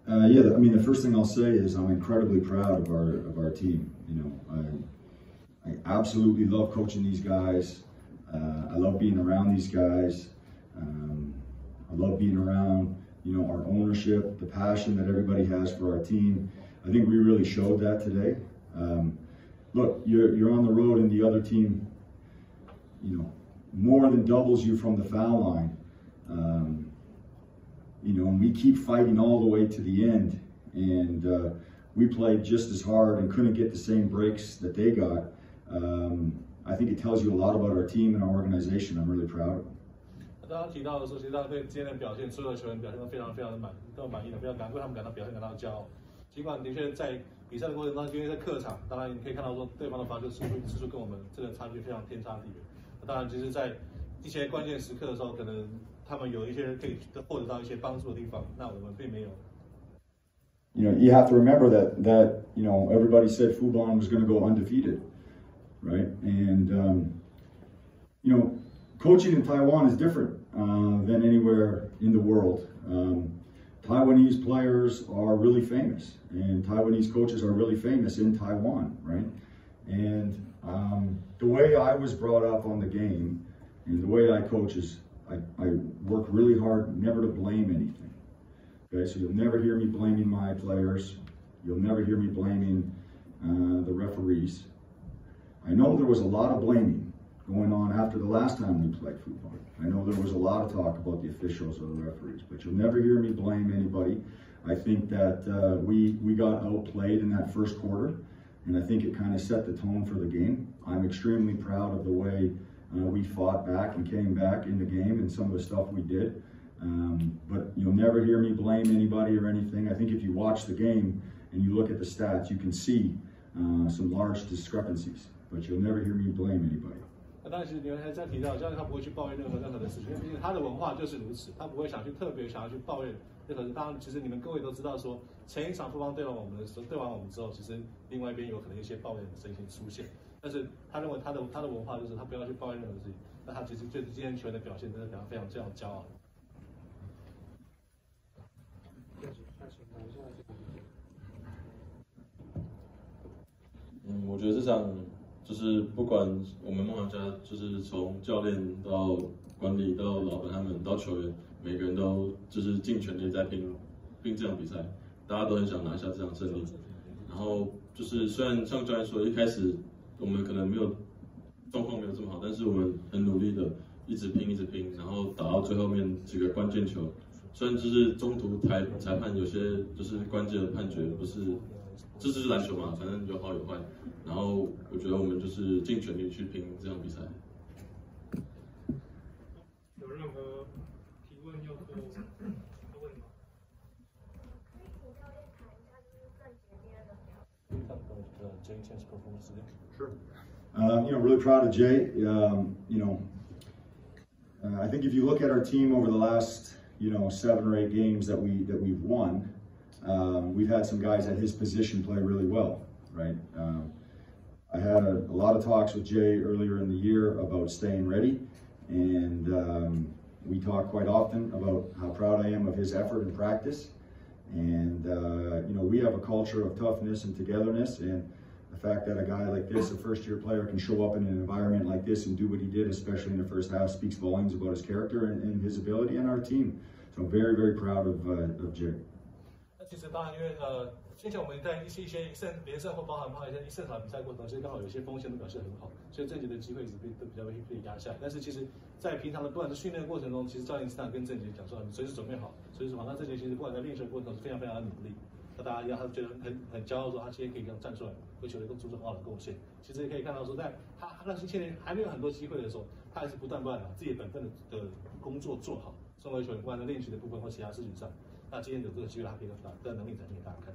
Yeah, I mean, the first thing I'll say is I'm incredibly proud of our team. You know, I absolutely love coaching these guys. I love being around these guys. I love being around, you know, our ownership, the passion that everybody has for our team. I think we really showed that today. Look, you're on the road and the other team, you know, more than doubles you from the foul line. You know, and we keep fighting all the way to the end, and we played just as hard and couldn't get the same breaks that they got. I think it tells you a lot about our team and our organization. I'm really proud of them. 刚刚提到的时候，其实大家对今天的表现，所有的球员表现都非常的满意的，非常难为他们表现感到骄傲。尽管的确在比赛的过程当中，今天在客场，当然你可以看到说对方的罚球次数跟我们这个差距非常天差地远。当然，其实在一些关键时刻的时候，可能他们有一些可以获得到一些帮助的地方，那我们并没有。You know, you have to remember that you know, everybody said Fubon was going to go undefeated, right? And you know, coaching in Taiwan is different than anywhere in the world. Taiwanese players are really famous, and Taiwanese coaches are really famous in Taiwan, right? And the way I was brought up on the game and the way I coach is I work really hard never to blame anything. Okay, so you'll never hear me blaming my players. You'll never hear me blaming the referees. I know there was a lot of blaming going on after the last time we played football. I know there was a lot of talk about the officials or the referees, but you'll never hear me blame anybody. I think that we got outplayed in that first quarter, and I think it kind of set the tone for the game. I'm extremely proud of the way we fought back and came back in the game and some of the stuff we did. But you'll never hear me blame anybody or anything. I think if you watch the game and you look at the stats, you can see some large discrepancies, but you'll never hear me blame anybody. 当然，其实你们还在提到，教练他不会去抱怨任何的事情，因为毕竟他的文化就是如此，他不会特别想要去抱怨任何事。当然，其实你们各位都知道说，前一场富邦对完我们之后，其实另外一边有可能一些抱怨的声音出现。但是他认为他的文化就是他不要去抱怨任何事情。那他其实对今天球员的表现真的非常骄傲。我觉得这场就是不管我们梦想家，就是从教练到管理到老板他们到球员，每个人都就是尽全力在拼这场比赛，大家都很想拿下这场胜利。然后就是虽然像教练说，一开始我们可能状况没有这么好，但是我们很努力的一直拼，然后打到最后面几个关键球。虽然就是中途裁判有些就是关键的判决不是。这是篮球嘛，反正有好有坏。然后我觉得我们就是尽全力去拼这场比赛。有任何提问要做问吗？Sure. You know, really proud of Jay. You know, I think if you look at our team over the last, you know, 7 or 8 games that we've won. We've had some guys at his position play really well, right? I had a lot of talks with Jay earlier in the year about staying ready, and we talk quite often about how proud I am of his effort and practice. And you know, we have a culture of toughness and togetherness, and the fact that a guy like this, a first-year player, can show up in an environment like this and do what he did, especially in the first half, speaks volumes about his character and his ability and our team. So I'm very, very proud of Jay. 其实当然，因为先前我们在一些连胜或包含一胜场比赛过程中，其实刚好有一些锋线都表现很好，所以郑杰的机会一直都比较被压下来。但是其实，在平常的不管是训练过程中，其实教练经常跟郑杰讲说，你随时准备好，随时好。那郑杰其实不管在练球过程中是非常的努力，那大家让他觉得很骄傲，说他今天可以这样站出来，为球队做出很好的贡献。其实也可以看到说，在他那之前还没有很多机会的时候，他还是不断把自己本分的工作做好。身为球员，不管在练习的部分或其他事情上。那今天有这个机会，他可以把这能力展现给大家看。